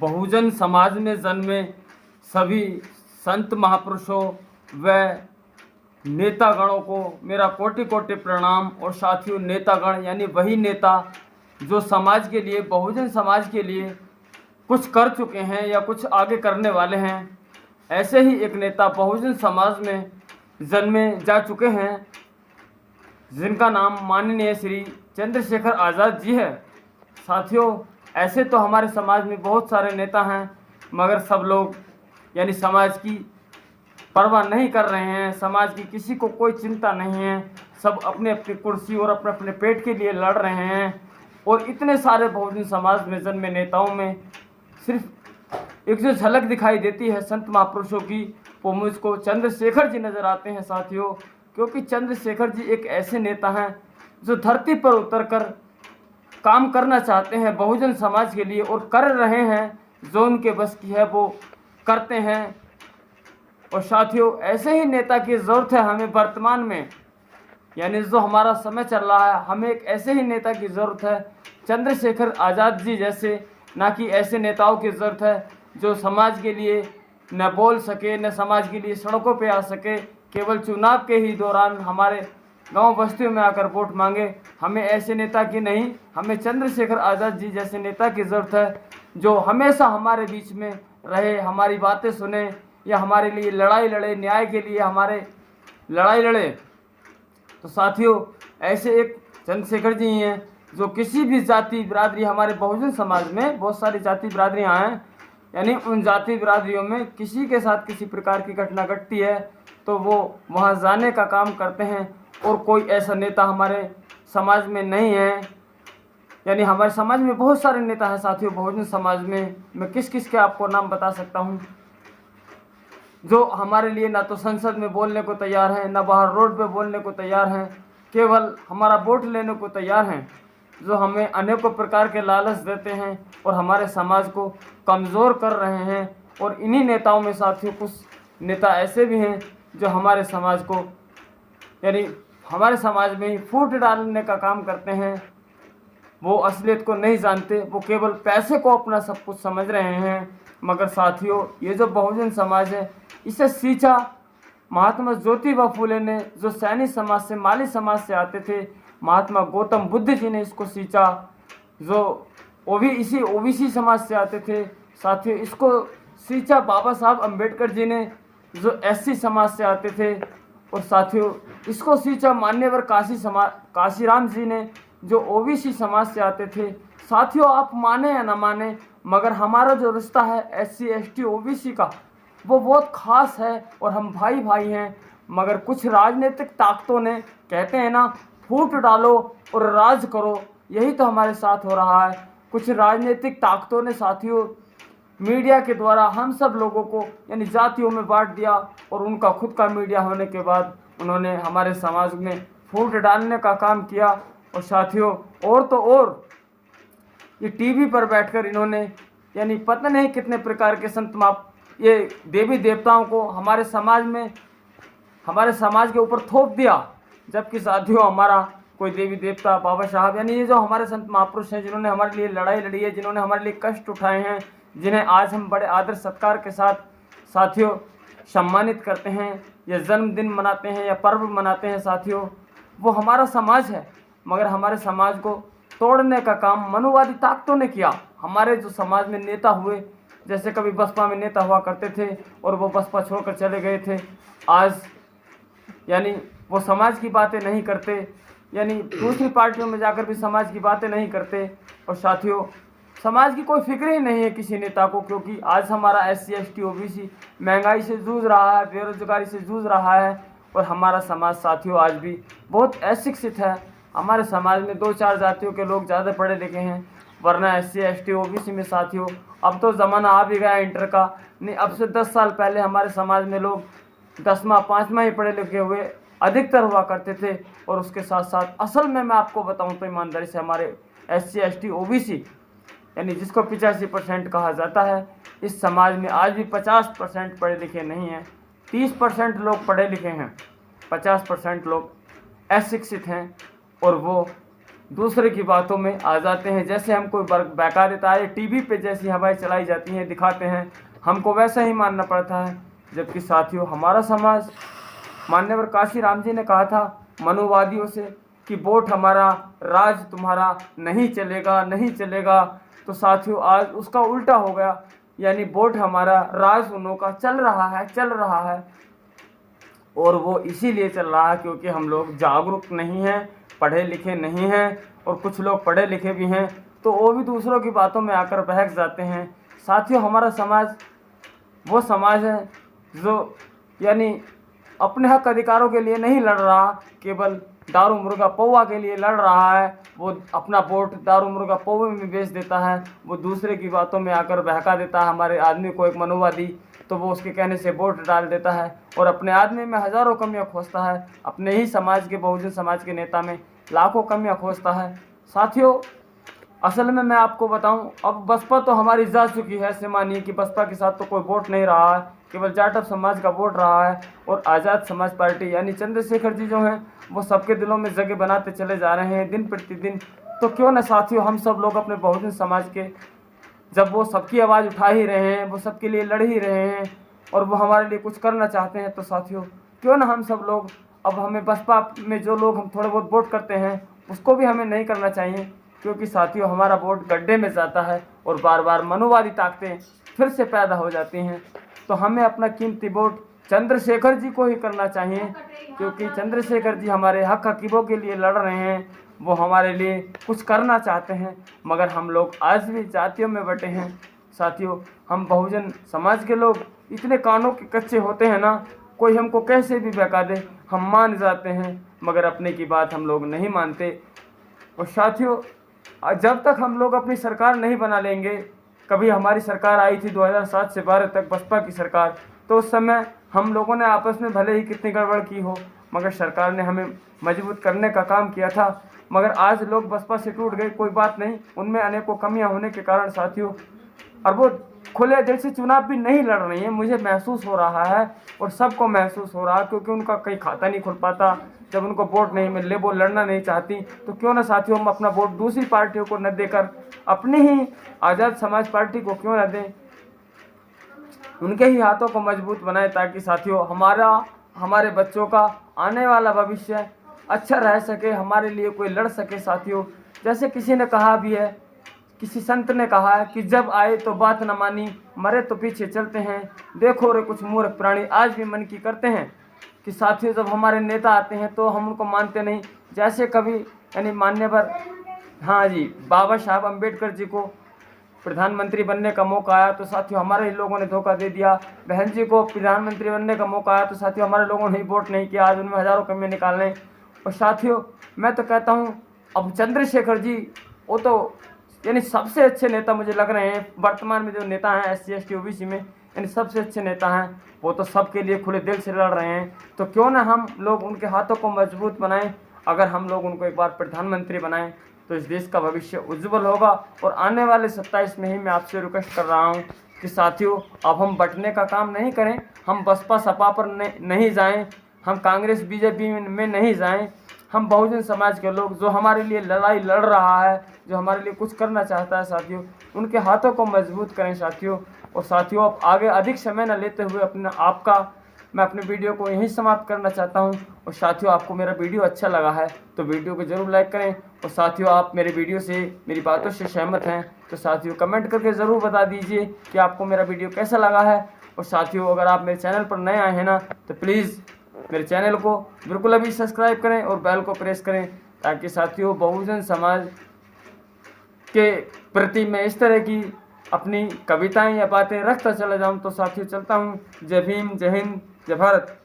बहुजन समाज में जन्मे सभी संत महापुरुषों व नेतागणों को मेरा कोटि कोटि प्रणाम। और साथियों, नेतागण यानी वही नेता जो समाज के लिए, बहुजन समाज के लिए कुछ कर चुके हैं या कुछ आगे करने वाले हैं। ऐसे ही एक नेता बहुजन समाज में जन्मे जा चुके हैं जिनका नाम माननीय श्री चंद्रशेखर आज़ाद जी है। साथियों, ऐसे तो हमारे समाज में बहुत सारे नेता हैं, मगर सब लोग यानी समाज की परवाह नहीं कर रहे हैं। समाज की किसी को कोई चिंता नहीं है। सब अपने अपनी कुर्सी और अपने अपने पेट के लिए लड़ रहे हैं। और इतने सारे बहुजन समाज में जन्मे नेताओं में सिर्फ एक जो झलक दिखाई देती है संत महापुरुषों की, वो मुझको चंद्रशेखर जी नज़र आते हैं साथियों। क्योंकि चंद्रशेखर जी एक ऐसे नेता हैं जो धरती पर उतरकर काम करना चाहते हैं बहुजन समाज के लिए, और कर रहे हैं। जो उनके बस की है वो करते हैं। और साथियों, ऐसे ही नेता की ज़रूरत है हमें वर्तमान में, यानी जो हमारा समय चल रहा है, हमें एक ऐसे ही नेता की ज़रूरत है चंद्रशेखर आज़ाद जी जैसे, ना कि ऐसे नेताओं की ज़रूरत है जो समाज के लिए न बोल सके, न समाज के लिए सड़कों पे आ सके, केवल चुनाव के ही दौरान हमारे गांव बस्तियों में आकर वोट मांगे। हमें ऐसे नेता की नहीं, हमें चंद्रशेखर आज़ाद जी जैसे नेता की ज़रूरत है जो हमेशा हमारे बीच में रहे, हमारी बातें सुने या हमारे लिए लड़ाई लड़े, न्याय के लिए हमारे लड़ाई लड़े। तो साथियों, ऐसे एक चंद्रशेखर जी हैं जो किसी भी जाति बिरादरी, हमारे बहुजन समाज में बहुत सारी जाति बिरादरियाँ हैं, यानी उन जाति बिरादरियों में किसी के साथ किसी प्रकार की घटना घटती है तो वो वहाँ जाने का काम करते हैं। और कोई ऐसा नेता हमारे समाज में नहीं है, यानी हमारे समाज में बहुत सारे नेता हैं साथियों बहुजन समाज में। मैं किस किस के आपको नाम बता सकता हूँ जो हमारे लिए ना तो संसद में बोलने को तैयार हैं, ना बाहर रोड पे बोलने को तैयार हैं, केवल हमारा वोट लेने को तैयार हैं, जो हमें अनेकों प्रकार के लालच देते हैं और हमारे समाज को कमज़ोर कर रहे हैं। और इन्हीं नेताओं में साथियों कुछ नेता ऐसे भी हैं जो हमारे समाज को, यानी हमारे समाज में ही फूट डालने का काम करते हैं। वो असलियत को नहीं जानते, वो केवल पैसे को अपना सब कुछ समझ रहे हैं। मगर साथियों, ये जो बहुजन समाज है, इसे सींचा महात्मा ज्योतिबा फूले ने, जो सैनिक समाज से, माली समाज से आते थे। महात्मा गौतम बुद्ध जी ने इसको सींचा, जो इसी ओबीसी समाज से आते थे। साथियों, इसको सींचा बाबा साहब अम्बेडकर जी ने, जो एससी समाज से आते थे। और साथियों, इसको सींचा मान्यवर काशीराम जी ने, जो ओबीसी समाज से आते थे। साथियों, आप माने या ना माने, मगर हमारा जो रिश्ता है एससी एसटी ओबीसी का, वो बहुत ख़ास है और हम भाई भाई हैं। मगर कुछ राजनीतिक ताकतों ने, कहते हैं ना, फूट डालो और राज करो, यही तो हमारे साथ हो रहा है। कुछ राजनीतिक ताकतों ने साथियों मीडिया के द्वारा हम सब लोगों को यानी जातियों में बांट दिया, और उनका खुद का मीडिया होने के बाद उन्होंने हमारे समाज में फूट डालने का काम किया। और साथियों, और तो और ये टीवी पर बैठकर इन्होंने यानी पता नहीं कितने प्रकार के ये देवी देवताओं को हमारे समाज में, हमारे समाज के ऊपर थोप दिया। जबकि साथियों, हमारा कोई देवी देवता, बाबा साहब, यानी ये जो हमारे संत महापुरुष हैं जिन्होंने हमारे लिए लड़ाई लड़ी है, जिन्होंने हमारे लिए कष्ट उठाए हैं, जिन्हें आज हम बड़े आदर सत्कार के साथ साथियों सम्मानित करते हैं, या जन्मदिन मनाते हैं या पर्व मनाते हैं साथियों, वो हमारा समाज है। मगर हमारे समाज को तोड़ने का काम मनुवादी ताकतों ने किया। हमारे जो समाज में नेता हुए, जैसे कभी बसपा में नेता हुआ करते थे और वो बसपा छोड़कर चले गए थे, आज यानी वो समाज की बातें नहीं करते, यानी दूसरी पार्टियों में जाकर भी समाज की बातें नहीं करते। और साथियों, समाज की कोई फिक्र ही नहीं है किसी नेता को, क्योंकि आज हमारा एससी एसटी ओबीसी महंगाई से जूझ रहा है, बेरोजगारी से जूझ रहा है। और हमारा समाज साथियों आज भी बहुत अशिक्षित है। हमारे समाज में 2-4 जातियों के लोग ज़्यादा पढ़े लिखे हैं, वरना एससी एसटी ओबीसी में साथियों अब तो ज़माना आ भी गया इंटर का। नहीं, अब से 10 साल पहले हमारे समाज में लोग 10वां 5वां ही पढ़े लिखे हुए अधिकतर हुआ करते थे। और उसके साथ साथ असल में मैं आपको बताऊं तो ईमानदारी से हमारे एससी एसटी ओबीसी यानी जिसको 85% कहा जाता है, इस समाज में आज भी 50% पढ़े लिखे नहीं हैं। 30% लोग पढ़े लिखे हैं, 50% लोग अशिक्षित हैं। और वो दूसरे की बातों में आ जाते हैं। जैसे हम कोई बहका देता है, टीवी पे जैसी हवाएं चलाई जाती हैं, दिखाते हैं, हमको वैसा ही मानना पड़ता है। जबकि साथियों हमारा समाज, मान्यवर काशीराम जी ने कहा था मनुवादियों से कि वोट हमारा, राज तुम्हारा, नहीं चलेगा, नहीं चलेगा। तो साथियों आज उसका उल्टा हो गया, यानी वोट हमारा, राज उन्हों का चल रहा है, चल रहा है। और वो इसीलिए चल रहा है क्योंकि हम लोग जागरूक नहीं हैं, पढ़े लिखे नहीं हैं, और कुछ लोग पढ़े लिखे भी हैं तो वो भी दूसरों की बातों में आकर बहक जाते हैं। साथियों हमारा समाज वो समाज है जो यानी अपने हक अधिकारों के लिए नहीं लड़ रहा, केवल दारू मुर्गा पौवा के लिए लड़ रहा है। वो अपना वोट दारू मुर्गा पौवे में बेच देता है, वो दूसरे की बातों में आकर बहका देता है हमारे आदमी को, एक मनोवादी, तो वो उसके कहने से वोट डाल देता है और अपने आदमी में हज़ारों कमियां खोजता है, अपने ही समाज के, बहुजन समाज के नेता में लाखों कमियां खोजता है। साथियों असल में मैं आपको बताऊं, अब बसपा तो हमारी जा चुकी है, ऐसे मानिए कि बसपा के साथ तो कोई वोट नहीं रहा है, केवल जाटव समाज का वोट रहा है। और आज़ाद समाज पार्टी यानी चंद्रशेखर जी जो हैं वो सबके दिलों में जगह बनाते चले जा रहे हैं दिन प्रतिदिन। तो क्यों न साथियों हम सब लोग अपने बहुजन समाज के, जब वो सबकी आवाज़ उठा ही रहे हैं, वो सबके लिए लड़ ही रहे हैं और वो हमारे लिए कुछ करना चाहते हैं, तो साथियों क्यों ना हम सब लोग, अब हमें बसपा में जो लोग हम थोड़े बहुत वोट करते हैं उसको भी हमें नहीं करना चाहिए, क्योंकि साथियों हमारा वोट गड्ढे में जाता है और बार बार मनोवादी ताकतें फिर से पैदा हो जाती हैं। तो हमें अपना कीमती वोट चंद्रशेखर जी को ही करना चाहिए, क्योंकि चंद्रशेखर जी हमारे हक हकीबों के लिए लड़ रहे हैं, वो हमारे लिए कुछ करना चाहते हैं। मगर हम लोग आज भी जातियों में बटे हैं। साथियों हम बहुजन समाज के लोग इतने कानों के कच्चे होते हैं ना, कोई हमको कैसे भी बहका दे हम मान जाते हैं, मगर अपने की बात हम लोग नहीं मानते। और साथियों जब तक हम लोग अपनी सरकार नहीं बना लेंगे, कभी हमारी सरकार आई थी 2007 से 12 तक बसपा की सरकार, तो उस समय हम लोगों ने आपस में भले ही कितनी गड़बड़ की हो, मगर सरकार ने हमें मजबूत करने का काम किया था। मगर आज लोग बसपा से टूट गए, कोई बात नहीं, उनमें अनेकों कमियां होने के कारण साथियों, और वो खुले दिल से चुनाव भी नहीं लड़ रही है, मुझे महसूस हो रहा है और सबको महसूस हो रहा है, क्योंकि उनका कहीं खाता नहीं खुल पाता, जब उनको वोट नहीं मिले वो लड़ना नहीं चाहती। तो क्यों ना साथियों हम अपना वोट दूसरी पार्टियों को न देकर अपनी ही आज़ाद समाज पार्टी को क्यों न दें, उनके ही हाथों को मजबूत बनाएं, ताकि साथियों हमारे बच्चों का आने वाला भविष्य अच्छा रह सके, हमारे लिए कोई लड़ सके। साथियों जैसे किसी ने कहा भी है, किसी संत ने कहा है कि जब आए तो बात न मानी, मरे तो पीछे चलते हैं, देखो रे कुछ मूर्ख प्राणी आज भी मन की करते हैं। कि साथियों जब हमारे नेता आते हैं तो हम उनको मानते नहीं। जैसे कभी यानी मान्यवर, हाँ जी, बाबा साहब अम्बेडकर जी को प्रधानमंत्री बनने का मौका आया तो साथियों हमारे ही लोगों ने धोखा दे दिया। बहन जी को प्रधानमंत्री बनने का मौका आया तो साथियों हमारे लोगों ने वोट नहीं किया, आज उनमें हज़ारों कमियां निकालने। और साथियों मैं तो कहता हूँ अब चंद्रशेखर जी वो तो यानी सबसे अच्छे नेता मुझे लग रहे हैं वर्तमान में, जो नेता हैं SC ST OBC में, यानी सबसे अच्छे नेता हैं, वो तो सबके लिए खुले दिल से लड़ रहे हैं। तो क्यों ना हम लोग उनके हाथों को मजबूत बनाएं, अगर हम लोग उनको एक बार प्रधानमंत्री बनाएं तो इस देश का भविष्य उज्जवल होगा। और आने वाले 27 में ही मैं आपसे रिक्वेस्ट कर रहा हूं कि साथियों अब हम बंटने का काम नहीं करें, हम बसपा सपा पर नहीं जाएं, हम कांग्रेस BJP में नहीं जाएं, हम बहुजन समाज के लोग जो हमारे लिए लड़ाई लड़ रहा है, जो हमारे लिए कुछ करना चाहता है साथियों, उनके हाथों को मजबूत करें साथियों। और साथियों अब आगे अधिक समय न लेते हुए मैं अपने वीडियो को यहीं समाप्त करना चाहता हूं। और साथियों आपको मेरा वीडियो अच्छा लगा है तो वीडियो को ज़रूर लाइक करें, और साथियों आप मेरे वीडियो से, मेरी बातों से सहमत हैं तो साथियों कमेंट करके ज़रूर बता दीजिए कि आपको मेरा वीडियो कैसा लगा है। और साथियों अगर आप मेरे चैनल पर नए आए हैं ना तो प्लीज़ मेरे चैनल को बिल्कुल अभी सब्सक्राइब करें और बेल को प्रेस करें, ताकि साथियों बहुजन समाज के प्रति मैं इस तरह की अपनी कविताएं या बातें रखता चला जाऊं। तो साथियों चलता हूं। जय भीम, जय हिंद, जय भारत।